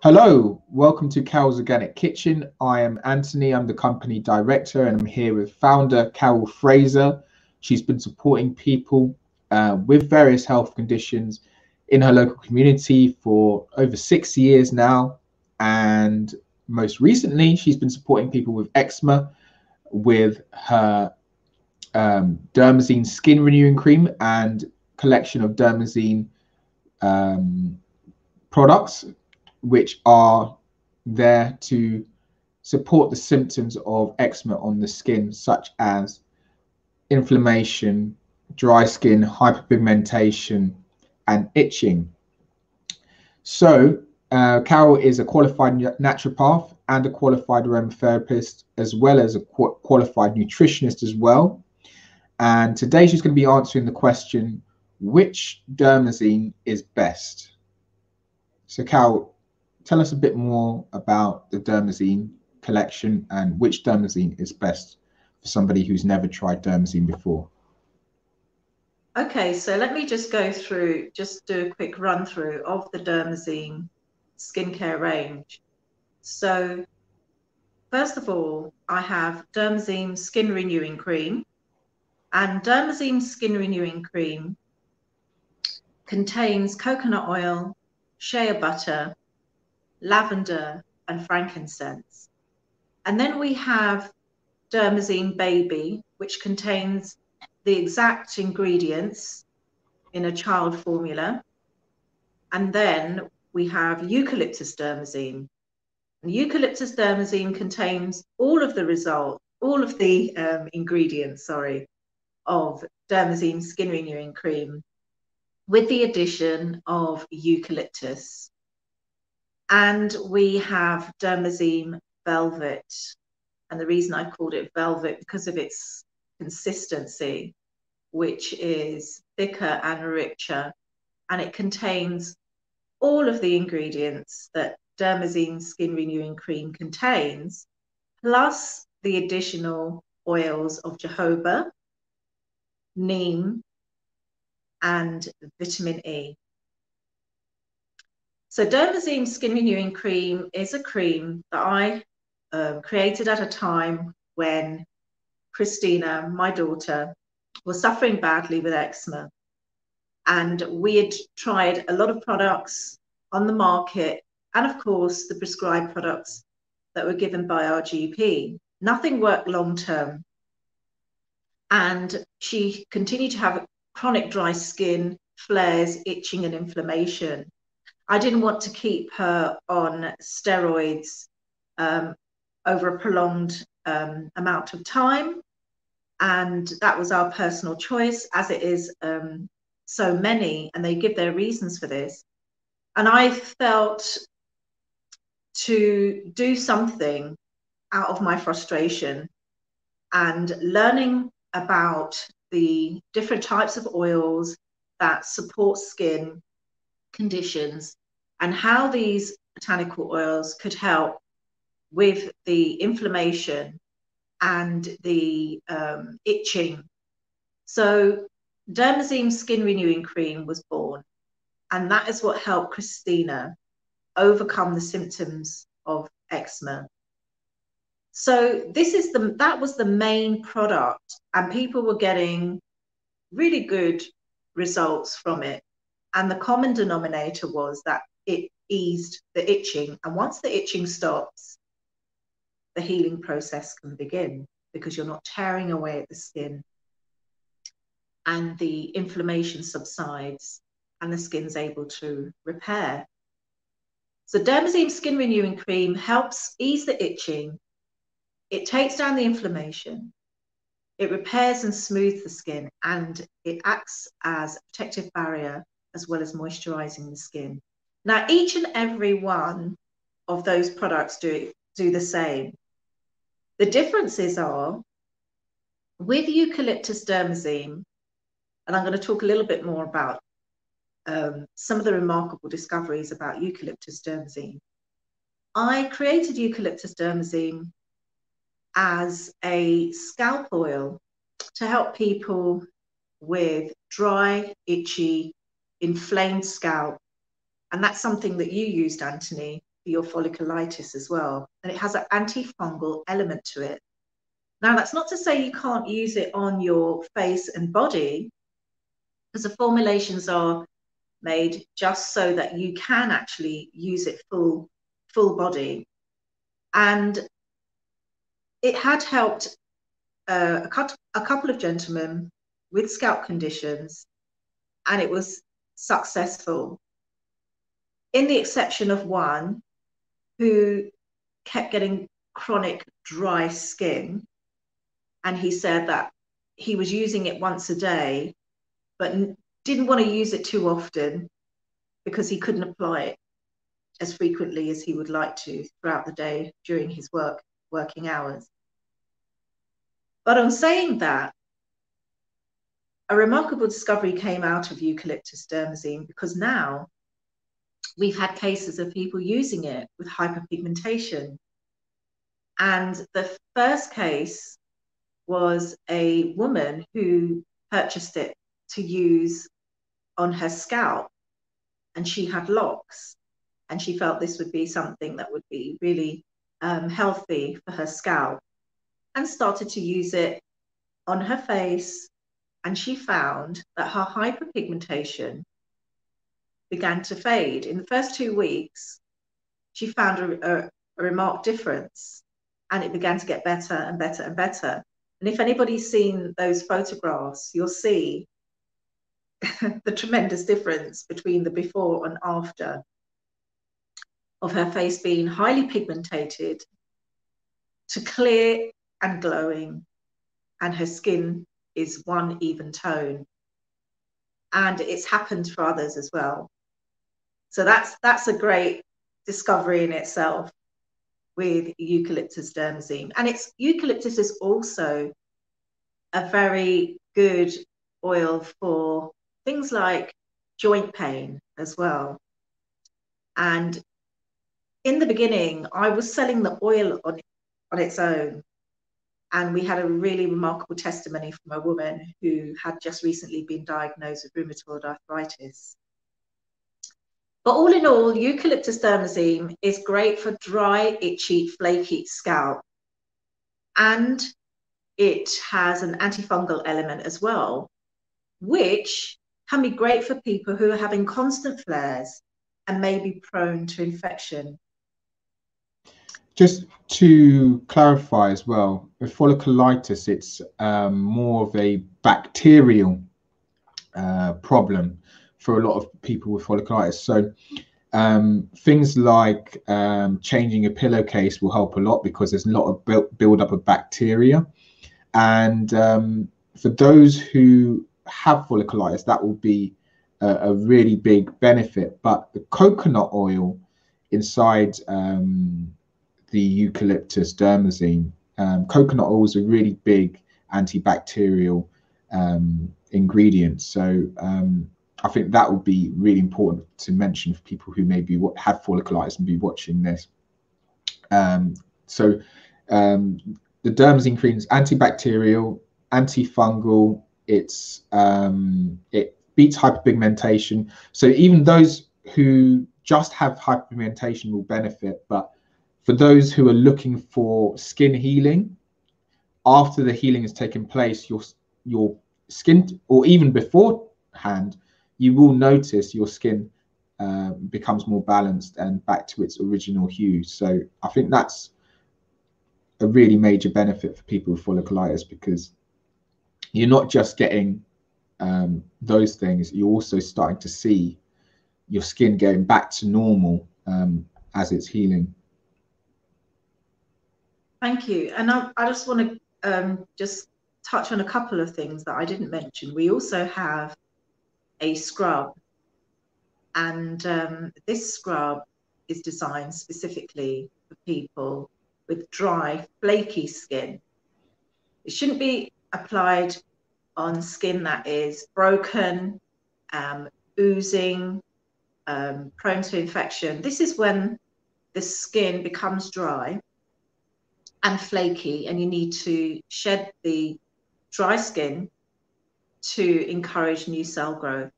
Hello, welcome to Carol's Organic Kitchen. I am Anthony, I'm the company director, and I'm here with founder Carol Fraser. She's been supporting people with various health conditions in her local community for over 6 years now. And most recently, she's been supporting people with eczema with her Dermazeam Skin Renewing Cream and collection of Dermazeam products, which are there to support the symptoms of eczema on the skin, such as inflammation, dry skin, hyperpigmentation, and itching. So, Carol is a qualified naturopath and a qualified aromatherapist, as well as a qualified nutritionist as well. And today she's going to be answering the question, which Dermazeam is best? So, Carol, tell us a bit more about the Dermazeam collection and which Dermazeam is best for somebody who's never tried Dermazeam before. Okay, so let me just go through, just do a quick run through of the Dermazeam skincare range. So first of all, I have Dermazeam Skin Renewing Cream, and Dermazeam Skin Renewing Cream contains coconut oil, shea butter, lavender, and frankincense. And then we have Dermazeam Baby, which contains the exact ingredients in a child formula. And then we have Eucalyptus Dermazeam. And Eucalyptus Dermazeam contains all of the ingredients, of Dermazeam Skin Renewing Cream, with the addition of eucalyptus. And we have Dermazeam Velvet. And the reason I called it Velvet because of its consistency, which is thicker and richer. And it contains all of the ingredients that Dermazeam Skin Renewing Cream contains, plus the additional oils of jojoba, neem, and vitamin E. So Dermazeam Skin Renewing Cream is a cream that I created at a time when Christina, my daughter, was suffering badly with eczema. And we had tried a lot of products on the market, and of course the prescribed products that were given by our GP. Nothing worked long term. And she continued to have chronic dry skin, flares, itching, and inflammation. I didn't want to keep her on steroids over a prolonged amount of time. And that was our personal choice, as it is so many, and they give their reasons for this. And I felt to do something out of my frustration and learning about the different types of oils that support skin conditions and how these botanical oils could help with the inflammation and the itching. So Dermazeam Skin Renewing Cream was born, and that is what helped Christina overcome the symptoms of eczema. So that was the main product, and people were getting really good results from it. And the common denominator was that it eased the itching. And once the itching stops, the healing process can begin, because you're not tearing away at the skin, and the inflammation subsides and the skin's able to repair. So Dermazeam Skin Renewing Cream helps ease the itching. It takes down the inflammation. It repairs and smooths the skin, and it acts as a protective barrier as well as moisturizing the skin. Now, each and every one of those products do the same. The differences are with Eucalyptus Dermazeam, and I'm going to talk a little bit more about some of the remarkable discoveries about Eucalyptus Dermazeam. I created Eucalyptus Dermazeam as a scalp oil to help people with dry, itchy, inflamed scalp. And that's something that you used, Anthony, for your folliculitis as well. And it has an antifungal element to it. Now, that's not to say you can't use it on your face and body, because the formulations are made just so that you can actually use it full body. And it had helped a couple of gentlemen with scalp conditions, and it was successful, in the exception of one who kept getting chronic dry skin. And he said that he was using it once a day, but didn't want to use it too often because he couldn't apply it as frequently as he would like to throughout the day during his working hours. But on saying that, a remarkable discovery came out of eucalyptus dermazeam, because now we've had cases of people using it with hyperpigmentation. And the first case was a woman who purchased it to use on her scalp, and she had locks, and she felt this would be something that would be really healthy for her scalp, and started to use it on her face. And she found that her hyperpigmentation began to fade. In the first 2 weeks, she found a remarked difference, and it began to get better and better and better. And if anybody's seen those photographs, you'll see the tremendous difference between the before and after of her face being highly pigmented to clear and glowing, and her skin is one even tone. And it's happened for others as well. So that's a great discovery in itself with eucalyptus dermazeam. And eucalyptus is also a very good oil for things like joint pain as well. And in the beginning, I was selling the oil on its own. And we had a really remarkable testimony from a woman who had just recently been diagnosed with rheumatoid arthritis. But all in all, eucalyptus dermazeam is great for dry, itchy, flaky scalp. And it has an antifungal element as well, which can be great for people who are having constant flares and may be prone to infection. Just to clarify as well, with folliculitis, it's more of a bacterial problem for a lot of people with folliculitis. So things like changing a pillowcase will help a lot, because there's a lot of build-up of bacteria. And for those who have folliculitis, that will be a really big benefit. But the coconut oil inside the eucalyptus dermazeam, coconut oil is a really big antibacterial ingredient. So I think that would be really important to mention for people who maybe have folliculitis and be watching this. So the dermazeam cream is antibacterial, antifungal. It beats hyperpigmentation. So even those who just have hyperpigmentation will benefit. But for those who are looking for skin healing, after the healing has taken place, your skin, or even beforehand, you will notice your skin becomes more balanced and back to its original hue. So I think that's a really major benefit for people with folliculitis, because you're not just getting those things, you're also starting to see your skin going back to normal as it's healing. Thank you. And I just want to just touch on a couple of things that I didn't mention. We also have a scrub, and this scrub is designed specifically for people with dry, flaky skin. It shouldn't be applied on skin that is broken, oozing, prone to infection. This is when the skin becomes dry and flaky, and you need to shed the dry skin to encourage new cell growth.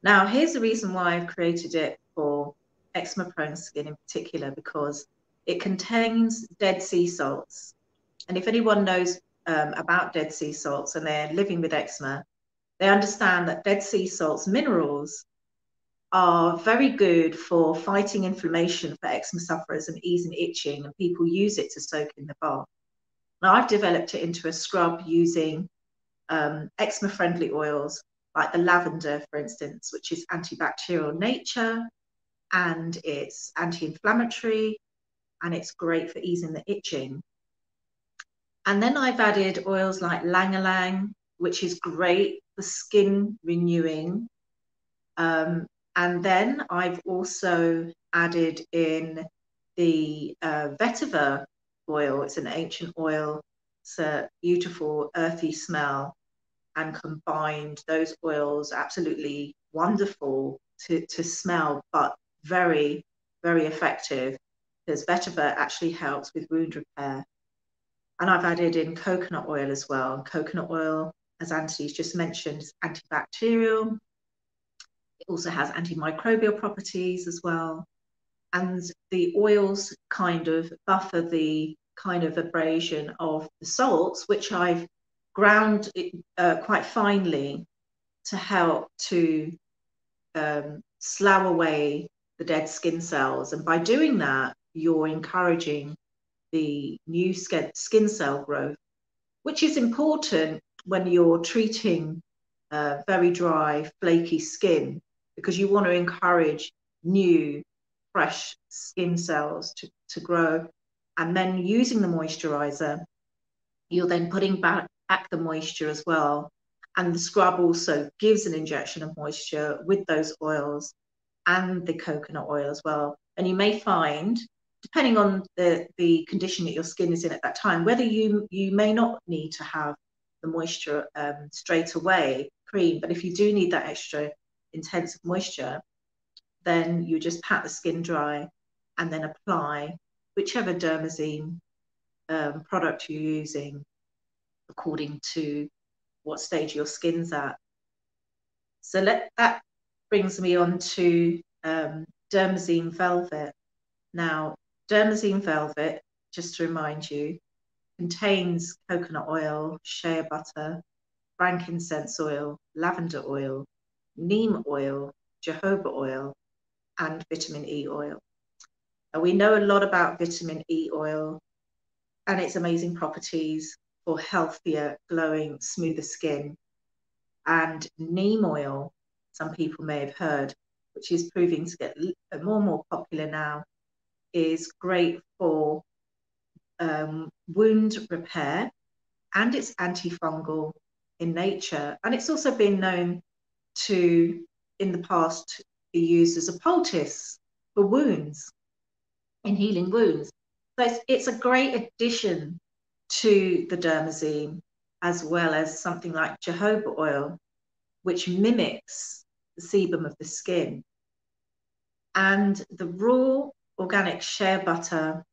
Now, here's the reason why I've created it for eczema prone skin in particular, because it contains dead sea salts. And if anyone knows about dead sea salts and they're living with eczema, they understand that dead sea salts minerals are very good for fighting inflammation for eczema sufferers and easing itching, and people use it to soak in the bath. Now, I've developed it into a scrub using eczema friendly oils like the lavender, for instance, which is antibacterial nature, and it's anti-inflammatory, and it's great for easing the itching. And then I've added oils like ylang-ylang, which is great for skin renewing. And then I've also added in the vetiver oil. It's an ancient oil. It's a beautiful earthy smell, and combined those oils, absolutely wonderful to smell, but very, very effective, because vetiver actually helps with wound repair. And I've added in coconut oil as well. And coconut oil, as Anthony's just mentioned, is antibacterial. It also has antimicrobial properties as well. And the oils kind of buffer the kind of abrasion of the salts, which I've ground quite finely to help to slough away the dead skin cells. And by doing that, you're encouraging the new skin cell growth, which is important when you're treating very dry, flaky skin, because you want to encourage new, fresh skin cells to grow. And then using the moisturizer, you're then putting back the moisture as well. And the scrub also gives an injection of moisture with those oils and the coconut oil as well. And you may find, depending on the condition that your skin is in at that time, whether you may not need to have the moisture straight away, cream, but if you do need that extra intensive moisture, then you just pat the skin dry and then apply whichever Dermazeam product you're using according to what stage your skin's at. So that brings me on to Dermazeam Velvet. Now, Dermazeam Velvet, just to remind you, contains coconut oil, shea butter, frankincense oil, lavender oil, neem oil, jojoba oil, and vitamin E oil. And we know a lot about vitamin E oil and its amazing properties for healthier, glowing, smoother skin. And neem oil, some people may have heard, which is proving to get more and more popular now, is great for wound repair, and it's antifungal in nature. And it's also been known to, in the past, be used as a poultice for wounds, in healing wounds. So it's a great addition to the Dermazeam, as well as something like jojoba oil, which mimics the sebum of the skin. And the raw organic shea butter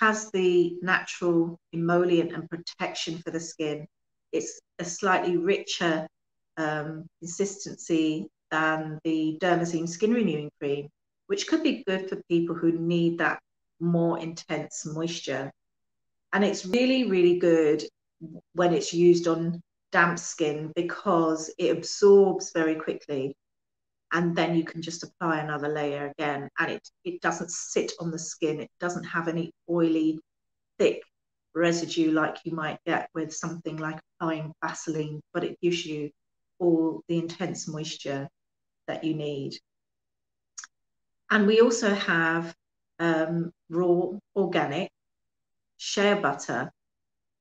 has the natural emollient and protection for the skin. It's a slightly richer consistency than the Dermazeam skin renewing cream, which could be good for people who need that more intense moisture. And it's really, really good when it's used on damp skin, because it absorbs very quickly, and then you can just apply another layer again, and it doesn't sit on the skin. It doesn't have any oily, thick residue like you might get with something like applying Vaseline, but it gives you all the intense moisture that you need. And we also have raw organic shea butter,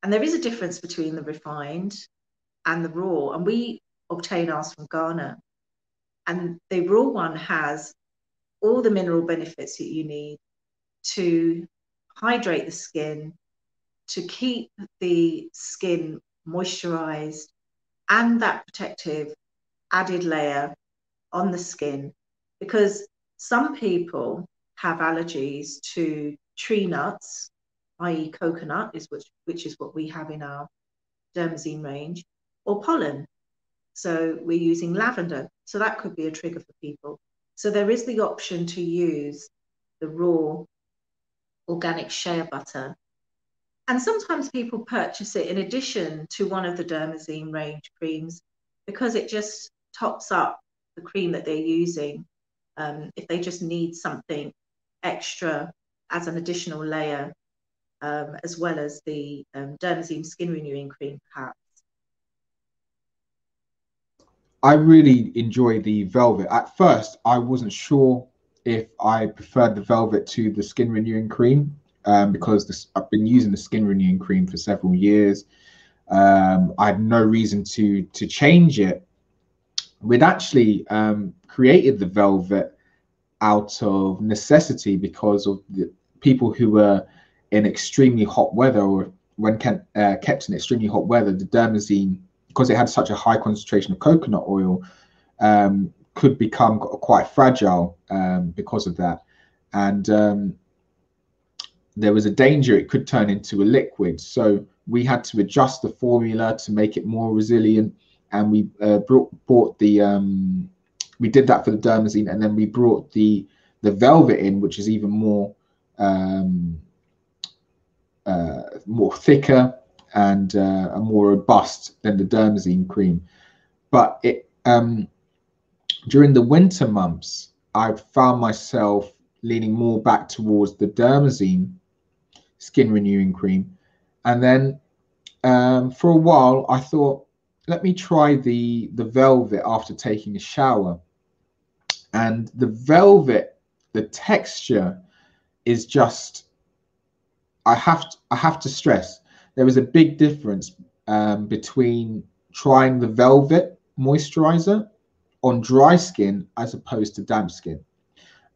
and there is a difference between the refined and the raw, and we obtain ours from Ghana. And the raw one has all the mineral benefits that you need to hydrate the skin, to keep the skin moisturized, and that protective added layer on the skin, because some people have allergies to tree nuts, i.e. coconut, which is what we have in our Dermazeam range, or pollen. So we're using lavender. So that could be a trigger for people. So there is the option to use the raw organic shea butter. And sometimes people purchase it in addition to one of the Dermazeam range creams because it just tops up the cream that they're using. If they just need something extra as an additional layer, as well as the Dermazeam skin renewing cream, perhaps. I really enjoy the Velvet. At first, I wasn't sure if I preferred the Velvet to the skin renewing cream, because I've been using the skin renewing cream for several years. I had no reason to change it. We'd actually created the Velvet out of necessity because of the people who were in extremely hot weather, or when kept in extremely hot weather. The Dermazeam, because it had such a high concentration of coconut oil, could become quite fragile because of that. And there was a danger it could turn into a liquid. So we had to adjust the formula to make it more resilient. And we bought the, we did that for the Dermazeam, and then we brought the Velvet in, which is even more more thicker and more robust than the Dermazeam cream. But it during the winter months, I found myself leaning more back towards the Dermazeam skin renewing cream. And then for a while, I thought, let me try the Velvet after taking a shower. And the Velvet, the texture is just, I have to stress, there is a big difference between trying the Velvet moisturizer on dry skin as opposed to damp skin.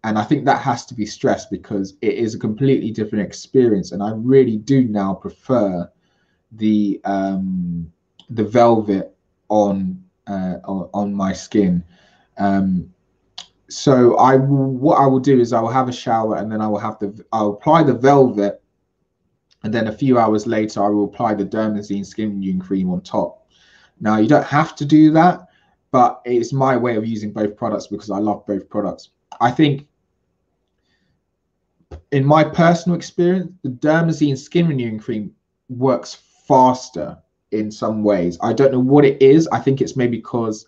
And I think that has to be stressed because it is a completely different experience. And I really do now prefer the Velvet on my skin. So what I will do is I will have a shower, and then I'll apply the Velvet, and then a few hours later I will apply the Dermazeam skin renewing cream on top. Now you don't have to do that, but it's my way of using both products because I love both products. I think, in my personal experience, the Dermazeam skin renewing cream works faster in some ways. I don't know what it is. I think it's maybe because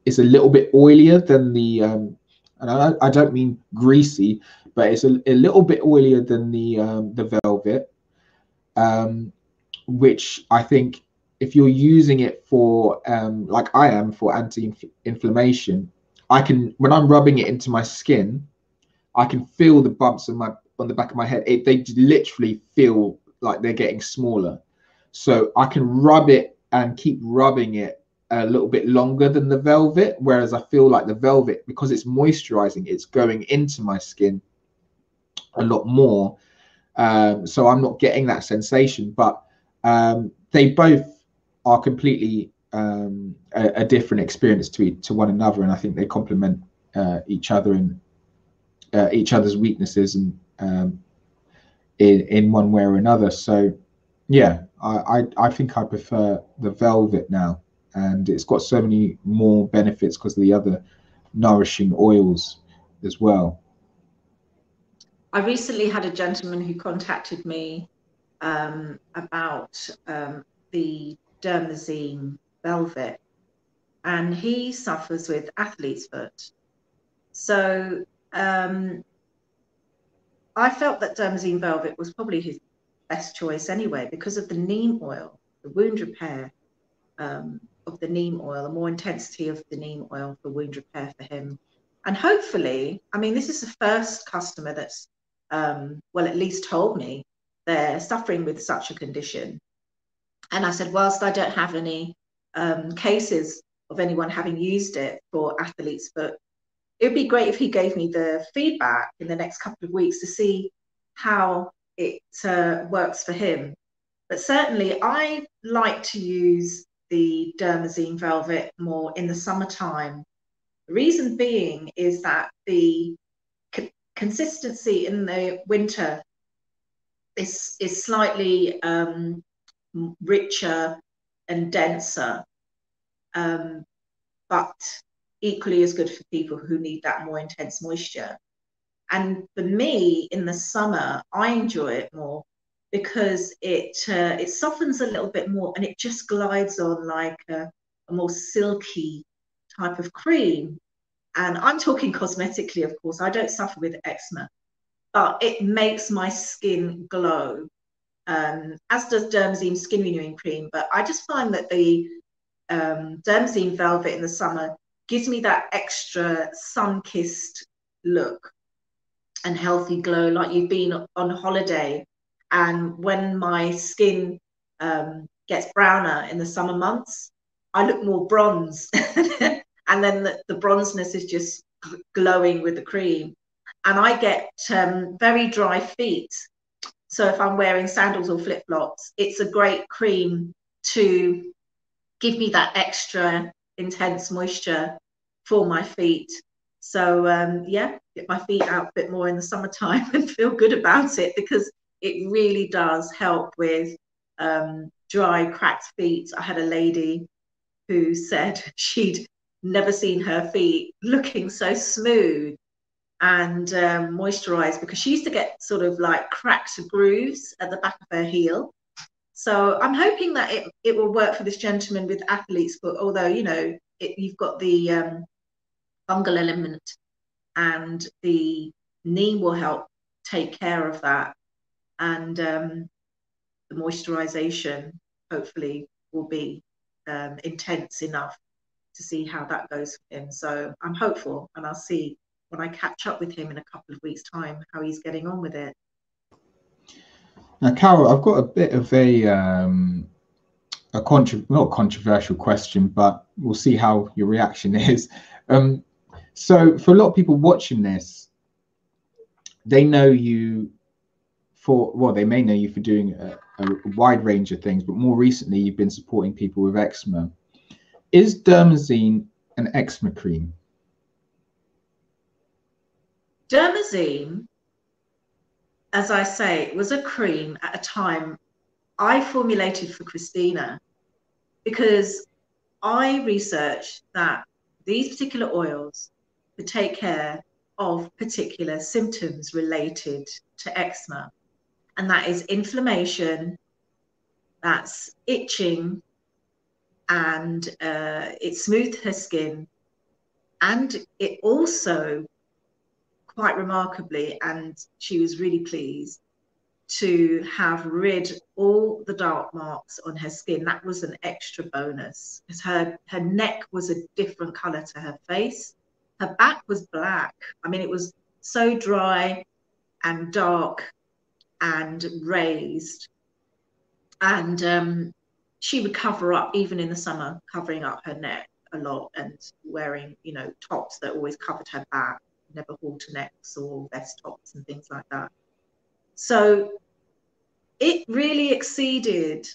it's a little bit oilier than the and I don't mean greasy, but it's a little bit oilier than the Velvet, which I think if you're using it for like I am, for anti-inflammation, I can, when I'm rubbing it into my skin, I can feel the bumps on the back of my head. They literally feel like they're getting smaller. So I can rub it and keep rubbing it a little bit longer than the Velvet, whereas I feel like the Velvet, because it's moisturizing, it's going into my skin a lot more. So I'm not getting that sensation, but they both are completely a different experience to one another, and I think they complement each other and each other's weaknesses, and in one way or another. So yeah, I think I prefer the Velvet now, and it's got so many more benefits because of the other nourishing oils as well. I recently had a gentleman who contacted me about the Dermazeam Velvet, and he suffers with athlete's foot. So I felt that Dermazeam Velvet was probably his best choice anyway, because of the neem oil, the wound repair of the neem oil, the more intensity of the neem oil for wound repair for him. And hopefully, I mean, this is the first customer that's, well, at least told me they're suffering with such a condition. And I said, whilst I don't have any cases of anyone having used it for athlete's foot, it would be great if he gave me the feedback in the next couple of weeks to see how it works for him. But certainly I like to use the Dermazeam Velvet more in the summertime. The reason being is that the consistency in the winter is slightly richer and denser. But equally as good for people who need that more intense moisture. And for me, in the summer, I enjoy it more because it softens a little bit more, and it just glides on like a more silky type of cream. And I'm talking cosmetically, of course. I don't suffer with eczema, but it makes my skin glow, as does Dermazeam Skin Renewing Cream. But I just find that the Dermazeam Velvet in the summer gives me that extra sun-kissed look and healthy glow, like you've been on holiday. And when my skin gets browner in the summer months, I look more bronze. And then the bronzeness is just glowing with the cream. And I get very dry feet. So if I'm wearing sandals or flip-flops, it's a great cream to give me that extra intense moisture for my feet. So yeah, get my feet out a bit more in the summertime and feel good about it, because it really does help with dry, cracked feet. I had a lady who said she'd never seen her feet looking so smooth and moisturized, because she used to get sort of like cracked grooves at the back of her heel. So I'm hoping that it will work for this gentleman with athlete's foot, although, you know, you've got the fungal element, and the knee will help take care of that. And the moisturization hopefully will be intense enough to see how that goes for him. So I'm hopeful, and I'll see when I catch up with him in a couple of weeks' time how he's getting on with it. Now, Carol, I've got a bit of not controversial question, but we'll see how your reaction is. So for a lot of people watching this, they know you for, well, they may know you for doing a wide range of things, but more recently you've been supporting people with eczema. Is Dermazeam an eczema cream? Dermazeam, as I say, was a cream at a time I formulated for Christina, because I researched that these particular oils could take care of particular symptoms related to eczema. And that is inflammation, that's itching, and it smoothed her skin. And it also, quite remarkably, and she was really pleased, to have rid all the dark marks on her skin. That was an extra bonus, because her neck was a different color to her face. Her back was black. I mean, it was so dry and dark and raised. And she would cover up, even in the summer, covering up her neck a lot and wearing, you know, tops that always covered her back, never halter necks or vest tops and things like that. So it really exceeded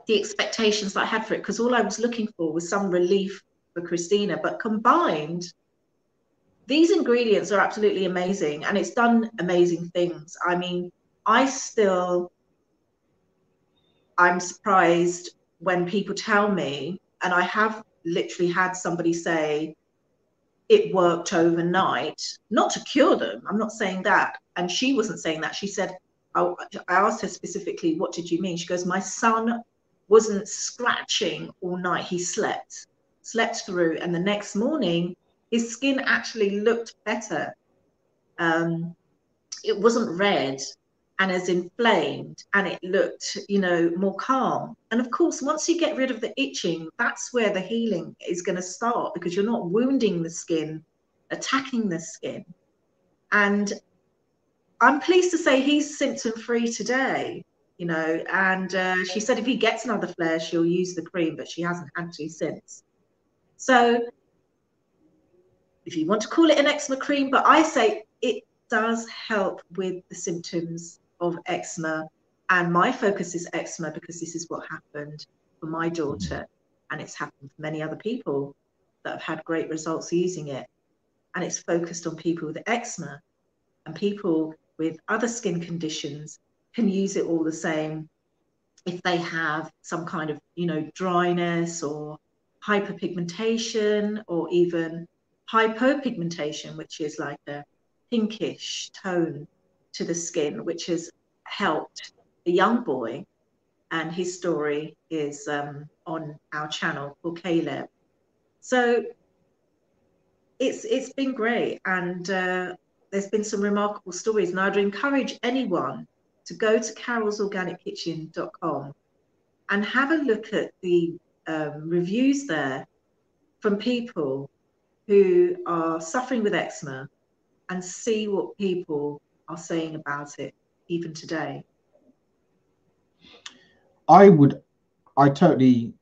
the expectations that I had for it, because all I was looking for was some relief for Christina. But combined, these ingredients are absolutely amazing, and it's done amazing things. I mean, I'm surprised when people tell me, and I have literally had somebody say it worked overnight, not to cure them. I'm not saying that. And she wasn't saying that. She said, I asked her specifically, what did you mean? She goes, my son wasn't scratching all night. He slept through. And the next morning, his skin actually looked better. It wasn't red and as inflamed, and it looked, you know, more calm. And of course, once you get rid of the itching, that's where the healing is going to start, because you're not wounding the skin, attacking the skin. And I'm pleased to say he's symptom free today, you know. And she said if he gets another flare, she'll use the cream, but she hasn't had to since. So if you want to call it an eczema cream, but I say it does help with the symptoms of eczema. And my focus is eczema because this is what happened for my daughter, and it's happened for many other people that have had great results using it. And it's focused on people with eczema, and people with other skin conditions can use it all the same if they have some kind of, you know, dryness or hyperpigmentation or even hypopigmentation, which is like a pinkish tone to the skin, which has helped a young boy, and his story is on our channel called Caleb. So it's been great, and there's been some remarkable stories, and I'd encourage anyone to go to carolsorganickitchen.com and have a look at the reviews there from people who are suffering with eczema and see what people are saying about it even today. I totally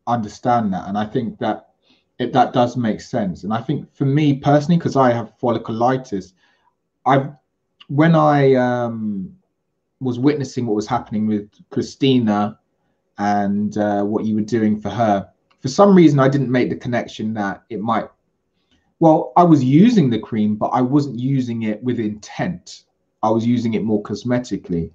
understand that, and I think that that does make sense. And I think for me personally, because I have folliculitis, when I was witnessing what was happening with Christina and what you were doing for her, for some reason I didn't make the connection that it might, well, I was using the cream, but I wasn't using it with intent. I was using it more cosmetically.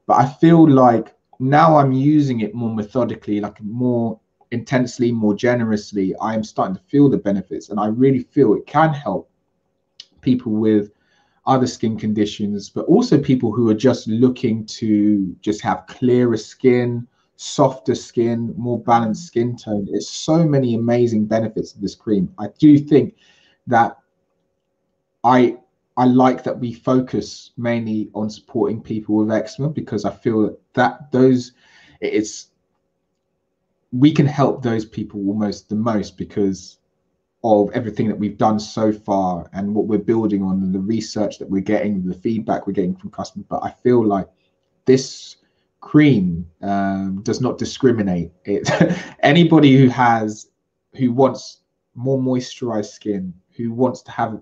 But I feel like now I'm using it more methodically, like more intensely, more generously. I am starting to feel the benefits, and I really feel it can help people with other skin conditions, but also people who are just looking to just have clearer skin, softer skin, more balanced skin tone. There's so many amazing benefits of this cream. I do think that I like that we focus mainly on supporting people with eczema, because I feel that we can help those people almost the most because of everything that we've done so far and what we're building on and the research that we're getting, the feedback we're getting from customers. But I feel like this cream does not discriminate. Anybody who wants more moisturized skin, who wants to have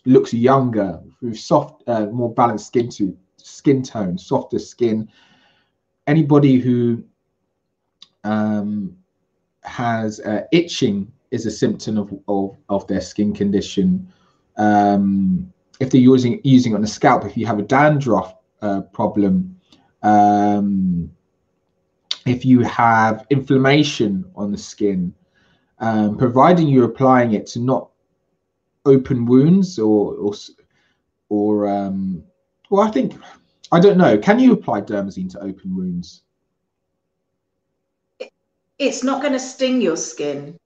looks younger, with soft, more balanced skin tone, softer skin. Anybody who has itching is a symptom of their skin condition. If they're using it on the scalp, if you have a dandruff problem, if you have inflammation on the skin, providing you're applying it to not open wounds or well, I don't know. Can you apply Dermazeam to open wounds? It's not going to sting your skin.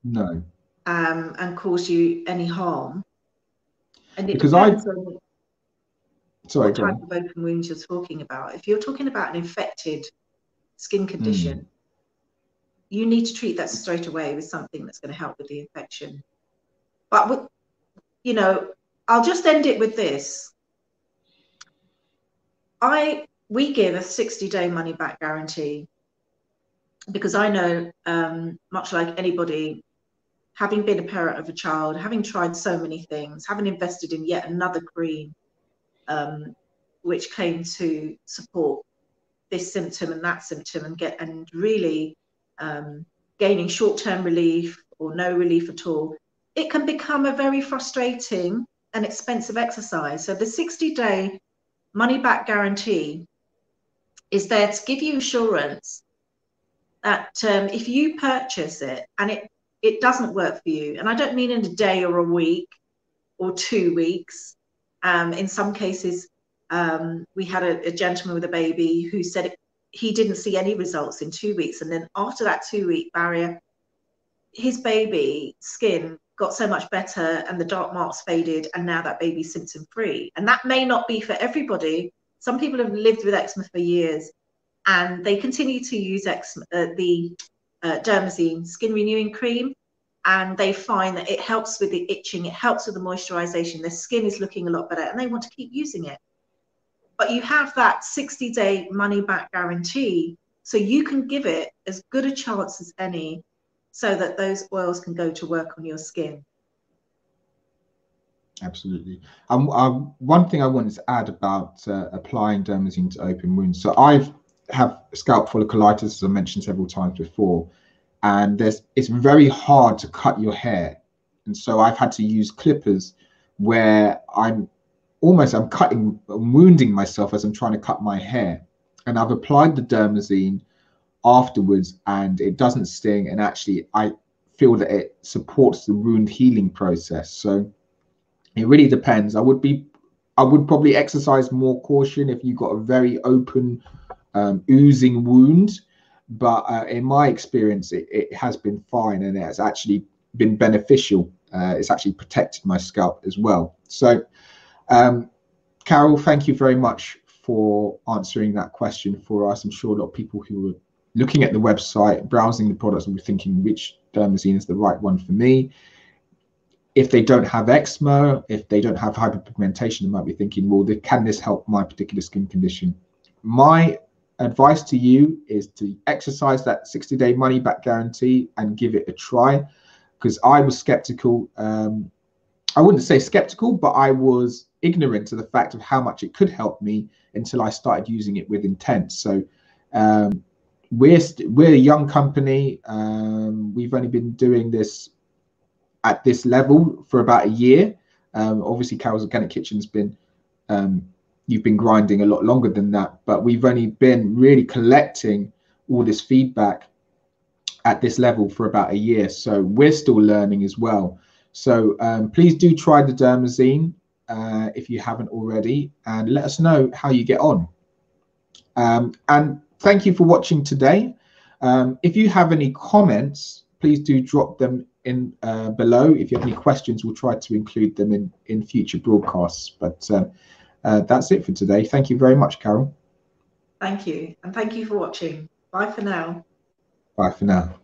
No. And cause you any harm. And it because depends on sorry, what type of open wounds you're talking about. If you're talking about an infected skin condition, you need to treat that straight away with something that's going to help with the infection. But I'll just end it with this. We give a 60-day money back guarantee, because I know, much like anybody, having been a parent of a child, having tried so many things, having invested in yet another cream, which came to support this symptom and that symptom, and really gaining short-term relief or no relief at all, it can become a very frustrating and expensive exercise. So the 60-day money-back guarantee is there to give you assurance that if you purchase it and it doesn't work for you, and I don't mean in a day or a week or 2 weeks. In some cases, we had a gentleman with a baby who said he didn't see any results in 2 weeks. And then after that 2-week barrier, his baby skin got so much better and the dark marks faded, and now that baby's symptom free. And that may not be for everybody. Some people have lived with eczema for years and they continue to use the Dermazeam skin renewing cream, and they find that it helps with the itching, it helps with the moisturization, their skin is looking a lot better, and they want to keep using it. But you have that 60-day money back guarantee, so you can give it as good a chance as any, so that those oils can go to work on your skin. Absolutely. One thing I wanted to add about applying Dermazeam to open wounds. So I have scalp folliculitis, as I mentioned several times before, and it's very hard to cut your hair, and so I've had to use clippers where I'm cutting, wounding myself as I'm trying to cut my hair. And I've applied the Dermazeam afterwards, and it doesn't sting, and actually I feel that it supports the wound healing process. So it really depends. I would probably exercise more caution if you've got a very open oozing wound, but in my experience it has been fine, and it has actually been beneficial. It's actually protected my scalp as well. So Carol, thank you very much for answering that question for us. I'm sure a lot of people who are looking at the website, browsing the products, will be thinking which Dermazeam is the right one for me. If they don't have eczema, if they don't have hyperpigmentation, they might be thinking, well, can this help my particular skin condition? My advice to you is to exercise that 60-day money back guarantee and give it a try, because I was skeptical. I wouldn't say skeptical, but I was ignorant to the fact of how much it could help me until I started using it with intent. So we're a young company. We've only been doing this at this level for about a year. Obviously, Carol's Organic Kitchen's been you've been grinding a lot longer than that, but we've only been really collecting all this feedback at this level for about a year. So we're still learning as well. So please do try the Dermazeam if you haven't already, and let us know how you get on. And thank you for watching today. If you have any comments, please do drop them in below. If you have any questions, we'll try to include them in future broadcasts. But that's it for today. Thank you very much, Carol. Thank you, and thank you for watching. Bye for now. Bye for now.